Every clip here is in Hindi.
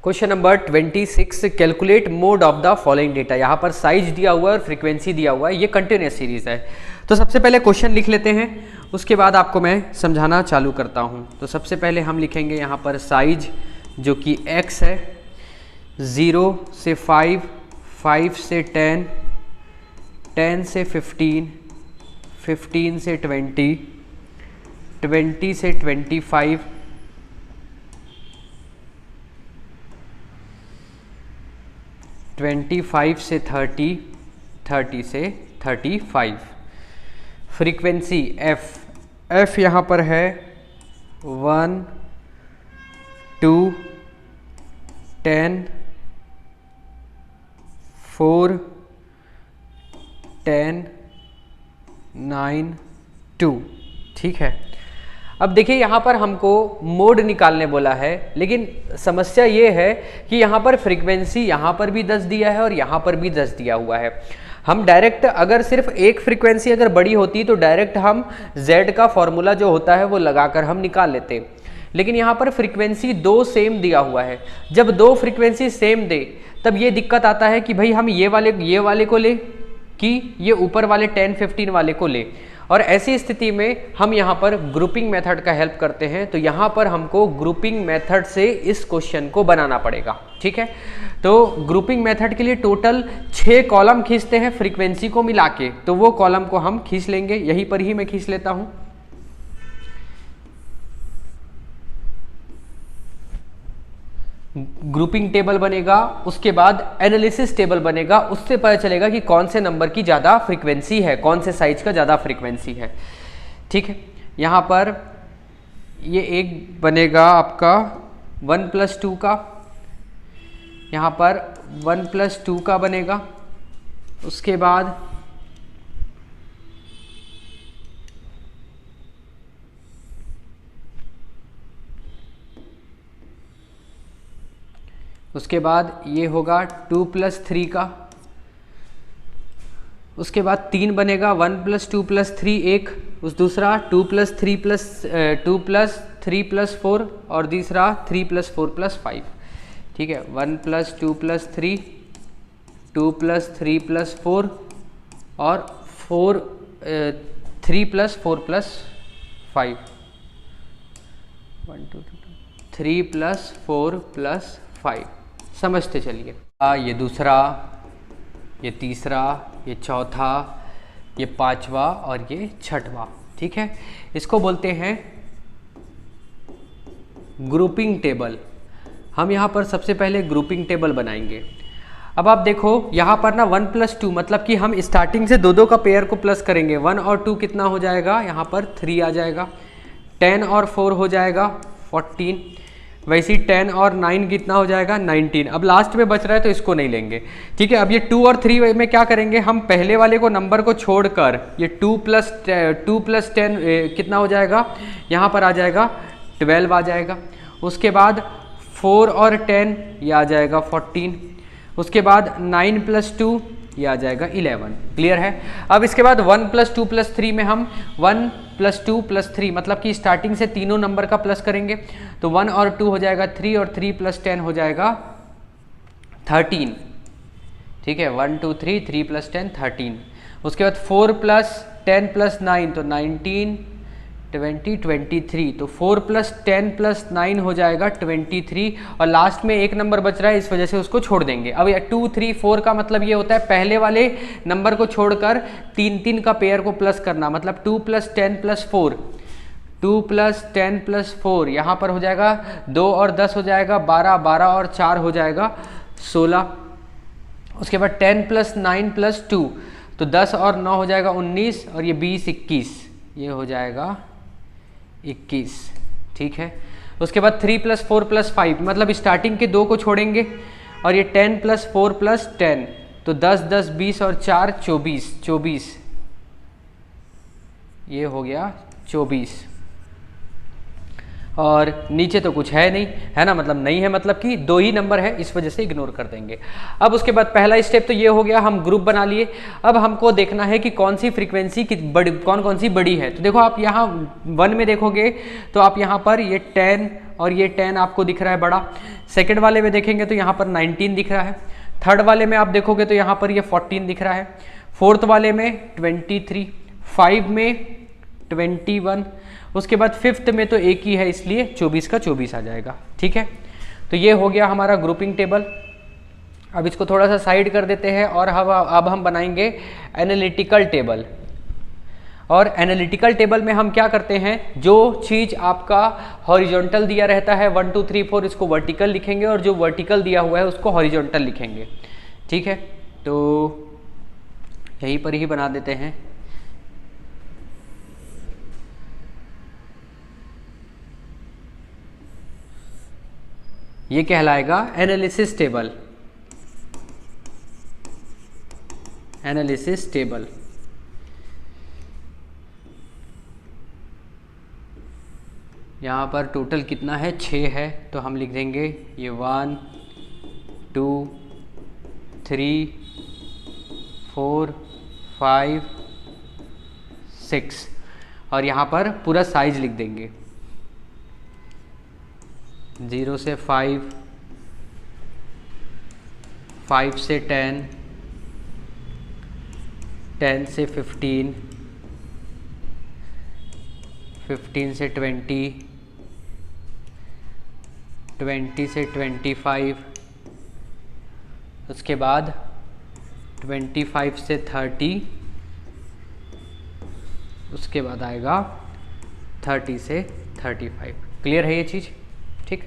Question number 26, calculate mode of the following data. यहाँ पर साइज दिया हुआ है और फ्रीक्वेंसी दिया हुआ है, ये कंटिन्यूस सीरीज है। तो सबसे पहले क्वेश्चन लिख लेते हैं, उसके बाद आपको मैं समझाना चालू करता हूँ। तो सबसे पहले हम लिखेंगे यहाँ पर साइज जो कि x है, 0 से 5, 5 से 10, 10 से 15, 15 से 20, 20 से 25, 25 से 30, 30 से 35। फ्रीक्वेंसी f यहाँ पर है 1, 2, 10, 4, 10, 9, 2। ठीक है। अब देखिए यहाँ पर हमको मोड निकालने बोला है, लेकिन समस्या ये है कि यहाँ पर फ्रीक्वेंसी यहाँ पर भी 10 दिया है और यहाँ पर भी 10 दिया हुआ है। हम डायरेक्ट अगर सिर्फ एक फ्रीक्वेंसी अगर बड़ी होती तो डायरेक्ट हम Z का फॉर्मूला जो होता है वो लगाकर हम निकाल लेते, लेकिन यहाँ पर फ्रीक्वेंसी 2 सेम दिया हुआ है। जब 2 फ्रीक्वेंसी सेम दे तब ये दिक्कत आता है कि भाई हम ये वाले को ले कि ये ऊपर वाले 10, 15 वाले को ले, और ऐसी स्थिति में हम यहाँ पर ग्रुपिंग मेथड का हेल्प करते हैं। तो यहाँ पर हमको ग्रुपिंग मेथड से इस क्वेश्चन को बनाना पड़ेगा। ठीक है, तो ग्रुपिंग मेथड के लिए टोटल 6 कॉलम खींचते हैं फ्रीक्वेंसी को मिला के, तो वो कॉलम को हम खींच लेंगे। यहीं पर ही मैं खींच लेता हूँ। ग्रुपिंग टेबल बनेगा, उसके बाद एनालिसिस टेबल बनेगा, उससे पता चलेगा कि कौन से नंबर की ज़्यादा फ्रीक्वेंसी है, कौन से साइज का ज़्यादा फ्रीक्वेंसी है। ठीक है, यहाँ पर ये एक बनेगा आपका 1+2 का, यहाँ पर 1+2 का बनेगा। उसके बाद ये होगा 2+3 का। उसके बाद 3 बनेगा, 1+2+3 एक, उस दूसरा 2+3+4 और तीसरा 3+4+5। ठीक है, 1+2+3, 2+3+4 और 3+4+5, 1 2 3+4+5। समझते चलिए। ये दूसरा, ये तीसरा, ये चौथा, ये पांचवा और ये छठवा। ठीक है, इसको बोलते हैं ग्रुपिंग टेबल। हम यहाँ पर सबसे पहले ग्रुपिंग टेबल बनाएंगे। अब आप देखो यहाँ पर ना 1+2 मतलब कि हम स्टार्टिंग से 2 का पेयर को प्लस करेंगे। 1 और 2 कितना हो जाएगा, यहाँ पर 3 आ जाएगा। 10 और 4 हो जाएगा 14। वैसे ही 10 और 9 कितना हो जाएगा, 19। अब लास्ट में बच रहा है तो इसको नहीं लेंगे। ठीक है, अब ये 2 और 3 में क्या करेंगे, हम पहले वाले को नंबर को छोड़कर ये 2+10 कितना हो जाएगा, यहाँ पर आ जाएगा 12 आ जाएगा। उसके बाद 4 और 10 ये आ जाएगा 14। उसके बाद 9+2 ये आ जाएगा 11। क्लियर है। अब इसके बाद 1+2+3 में हम 1+2+3 मतलब कि स्टार्टिंग से तीनों नंबर का प्लस करेंगे। तो 1 और 2 हो जाएगा 3 और 3+10 हो जाएगा 13। ठीक है, 1 2 3 3+10 13। उसके बाद 4+10+9 तो 19 20 23। तो 4+10+9 हो जाएगा 23, और लास्ट में एक नंबर बच रहा है, इस वजह से उसको छोड़ देंगे। अब 2 3 4 का मतलब ये होता है पहले वाले नंबर को छोड़कर 3 का पेयर को प्लस करना, मतलब 2+10+4, 2+10+4 यहाँ पर हो जाएगा 2 और 10 हो जाएगा 12, 12 और 4 हो जाएगा 16। उसके बाद 10+9+2 तो 10 और 9 हो जाएगा 19, और ये 20 21 ये हो जाएगा 21। ठीक है, उसके बाद 3+4+5 मतलब स्टार्टिंग के 2 को छोड़ेंगे, और ये 10+4+10 तो 10 10 20 और 4 24 ये हो गया 24। और नीचे तो कुछ है नहीं, है ना, मतलब नहीं है, मतलब कि 2 ही नंबर है, इस वजह से इग्नोर कर देंगे। अब उसके बाद पहला स्टेप तो ये हो गया, हम ग्रुप बना लिए। अब हमको देखना है कि कौन सी फ्रीक्वेंसी की बड़ी, कौन सी बड़ी है। तो देखो आप यहाँ 1 में देखोगे तो आप यहाँ पर ये 10 और ये 10 आपको दिख रहा है बड़ा। सेकेंड वाले में देखेंगे तो यहाँ पर 19 दिख रहा है। थर्ड वाले में आप देखोगे तो यहाँ पर ये 14 दिख रहा है। फोर्थ वाले में 23, 5 में 21, उसके बाद फिफ्थ में तो एक ही है, इसलिए 24 का 24 आ जाएगा। ठीक है, तो ये हो गया हमारा ग्रुपिंग टेबल। अब इसको थोड़ा सा साइड कर देते हैं और अब हम बनाएंगे एनालिटिकल टेबल। और एनालिटिकल टेबल में हम क्या करते हैं, जो चीज़ आपका हॉरिजॉन्टल दिया रहता है 1 2 3 4, इसको वर्टिकल लिखेंगे, और जो वर्टिकल दिया हुआ है उसको हॉरिजॉन्टल लिखेंगे। ठीक है, तो यहीं पर ही बना देते हैं। ये कहलाएगा एनालिसिस टेबल। एनालिसिस टेबल यहाँ पर टोटल कितना है, 6 है, तो हम लिख देंगे ये 1 2 3 4 5 6, और यहाँ पर पूरा साइज लिख देंगे 0 से 5, 5 से 10, 10 से 15, 15 से 20, 20 से 25, उसके बाद 25 से 30, उसके बाद आएगा 30 से 35। क्लियर है ये चीज़? ठीक।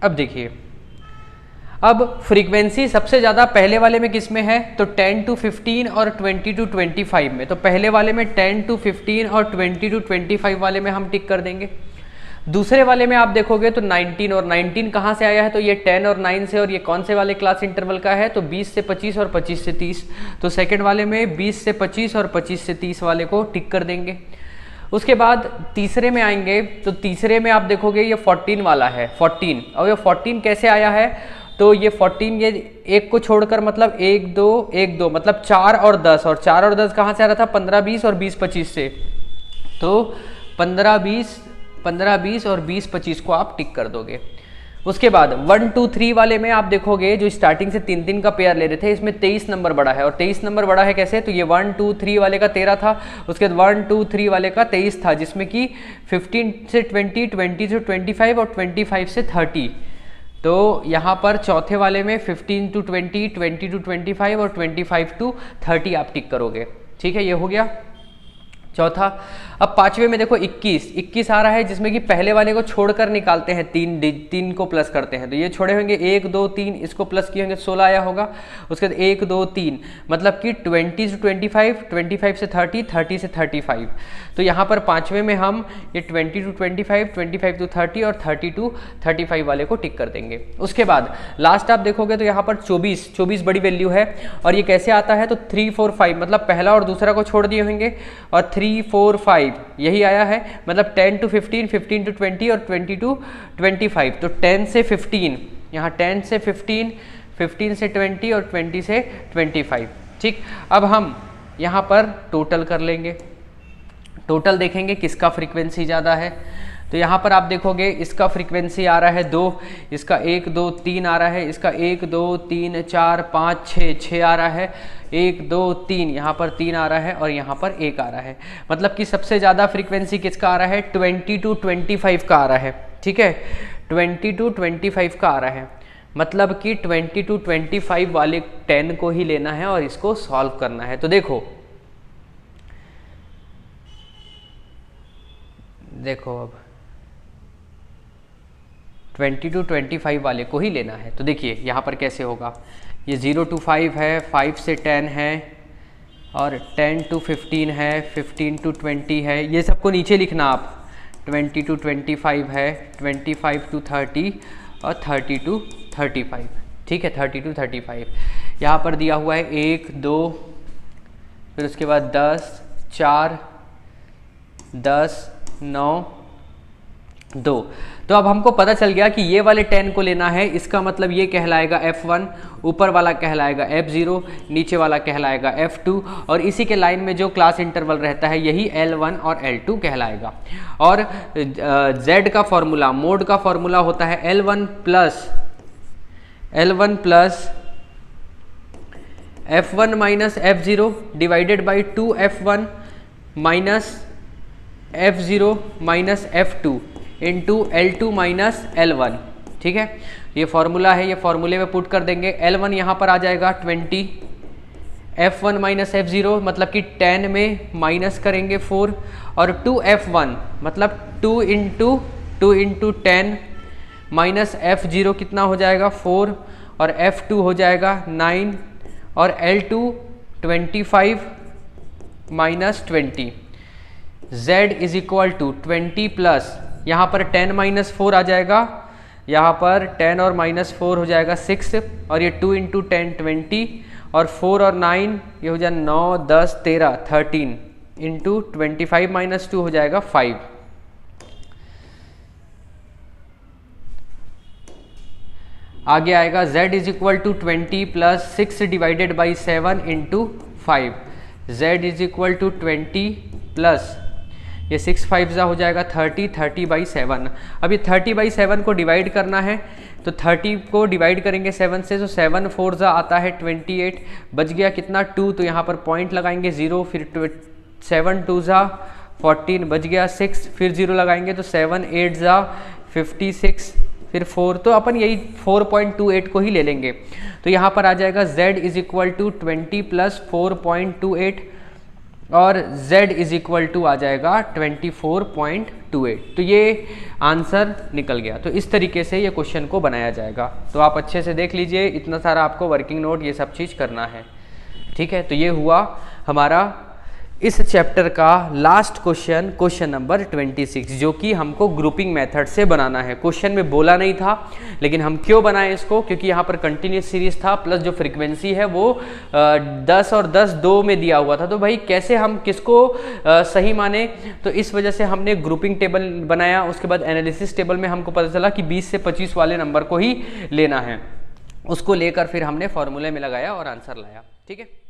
अब देखिए, अब फ्रीक्वेंसी सबसे ज़्यादा पहले वाले में किस में है, तो 10 to 15 और 20 to 25 में। तो पहले वाले में 10 to 15 और 20 to 25 वाले में हम टिक कर देंगे। दूसरे वाले में आप देखोगे तो 19, और 19 कहाँ से आया है, तो ये 10 और 9 से, और ये कौन से वाले क्लास इंटरवल का है, तो 20 से 25 और 25 से 30। तो सेकंड वाले में 20 से 25 और 25 से 30 वाले को टिक कर देंगे। उसके बाद तीसरे में आएंगे, तो तीसरे में आप देखोगे ये 14 वाला है, 14। और ये 14 कैसे आया है, तो ये 14 ये एक को छोड़कर, मतलब 1 2 1 2, मतलब 4 और 10, और 4 और 10 कहाँ से आ रहा था, 15 20 और 20 25 से। तो 15 20 और 20 25 को आप टिक कर दोगे। उसके बाद 1 2 3 वाले में आप देखोगे, जो स्टार्टिंग से 3 3 का पेयर ले रहे थे, इसमें 23 नंबर बड़ा है। और 23 नंबर बड़ा है कैसे, तो ये 1 2 3 वाले का 13 था, उसके बाद 1 2 3 वाले का 23 था, जिसमें कि 15 से 20, 20 से 25 और 25 से 30। तो यहाँ पर चौथे वाले में 15 to 20, 20 to 25 और 25 to 30 आप टिक करोगे। ठीक है, ये हो गया चौथा। अब पांचवे में देखो 21 आ रहा है, जिसमें कि पहले वाले को छोड़कर निकालते हैं, 3 को प्लस करते हैं। तो ये छोड़े होंगे 1 2 3, इसको प्लस किए होंगे 16 आया होगा। उसके बाद 1 2 3, मतलब कि 20 से 25, 25 से 30, 30 से 35। तो यहाँ पर पांचवे में हम ये 20 to 25, 25 to 30 और 30 to 35 वाले को टिक कर देंगे। उसके बाद लास्ट आप देखोगे तो यहाँ पर 24 बड़ी वैल्यू है। और ये कैसे आता है, तो 3 4 5, मतलब पहला और दूसरा को छोड़ दिए होंगे, और 3 4 5 यही आया है, मतलब 10 to 15, 15 to 20 और 20 to 25। तो 10 से 15, यहाँ 10 से 15, 15 से 20 और 20 से 25। ठीक, अब हम यहाँ पर टोटल कर लेंगे। टोटल देखेंगे किसका फ्रीक्वेंसी ज़्यादा है। तो यहाँ पर आप देखोगे इसका फ्रीक्वेंसी आ रहा है 2, इसका 1 2 3 आ रहा है, इसका 1 2 3 4 5 6 आ रहा है, 1 2 3 यहाँ पर 3 आ रहा है, और यहाँ पर 1 आ रहा है। मतलब कि सबसे ज़्यादा फ्रीक्वेंसी किसका आ रहा है, 20 to 25 का आ रहा है। ठीक है, 20 to 25 का आ रहा है, मतलब कि 20 to 25 वाले 10 को ही लेना है और इसको सॉल्व करना है। तो देखो अब 20 to 25 वाले को ही लेना है। तो देखिए यहाँ पर कैसे होगा, ये 0 to 5 है, 5 से 10 है, और 10 to 15 है, 15 to 20 है। ये सबको नीचे लिखना आप, 20 to 25 है, 25 to 30 और 30 to 35। ठीक है, 30 to 35 यहाँ पर दिया हुआ है 1 2, फिर उसके बाद 10 4, 10, 9, 2। तो अब हमको पता चल गया कि ये वाले 10 को लेना है, इसका मतलब ये कहलाएगा F1, ऊपर वाला कहलाएगा F0, नीचे वाला कहलाएगा F2, और इसी के लाइन में जो क्लास इंटरवल रहता है यही L1 और L2 कहलाएगा। और Z का फॉर्मूला, मोड का फॉर्मूला होता है L1 plus F1 minus F0 divided by 2F1 minus F0 minus F2 into L2 minus L1। ठीक है, ये फॉर्मूला है, ये फॉर्मूले में पुट कर देंगे। L1 यहाँ पर आ जाएगा 20, F1 माइनस F0 मतलब कि 10 में माइनस करेंगे 4, और 2F1 मतलब 2 इंटू 10 माइनस F0 कितना हो जाएगा 4, और F2 हो जाएगा 9, और L2 25 minus 20। Z is equal to 20 plus, यहाँ पर 10 माइनस 4 आ जाएगा, यहाँ पर 10 और माइनस 4 हो जाएगा 6, और ये 2 इंटू 10 20, और 4 और 9 ये हो जाए 9, 10, 13, 13 इंटू 25 माइनस 2 हो जाएगा 5। आगे आएगा Z is equal to 20 plus 6 divided by 7 into 5। Z is equal to 20 plus ये 6 5 जा हो जाएगा 30, 30/7। अब ये 30/7 को डिवाइड करना है, तो 30 को डिवाइड करेंगे 7 से, तो 7 4 जा आता है 28, बच गया कितना 2, तो यहाँ पर पॉइंट लगाएंगे 0, फिर 7 2 जा 14, बच गया 6, फिर 0 लगाएंगे तो 7 8 जा 56, फिर 4, तो अपन यही 4.28 को ही ले लेंगे। तो यहाँ पर आ जाएगा Z is equal to 20 plus 4.28, और Z इज इक्वल टू आ जाएगा 24.28। तो ये आंसर निकल गया। तो इस तरीके से ये क्वेश्चन को बनाया जाएगा। तो आप अच्छे से देख लीजिए, इतना सारा आपको वर्किंग नोट ये सब चीज़ करना है। ठीक है, तो ये हुआ हमारा इस चैप्टर का लास्ट क्वेश्चन, क्वेश्चन नंबर 26, जो कि हमको ग्रुपिंग मेथड से बनाना है। क्वेश्चन में बोला नहीं था, लेकिन हम क्यों बनाए इसको, क्योंकि यहाँ पर कंटिन्यूस सीरीज था, प्लस जो फ्रीक्वेंसी है वो 10 और 10 2 में दिया हुआ था। तो भाई कैसे हम किसको सही माने, तो इस वजह से हमने ग्रुपिंग टेबल बनाया। उसके बाद एनालिसिस टेबल में हमको पता चला कि 20 से 25 वाले नंबर को ही लेना है, उसको लेकर फिर हमने फॉर्मूले में लगाया और आंसर लाया। ठीक है।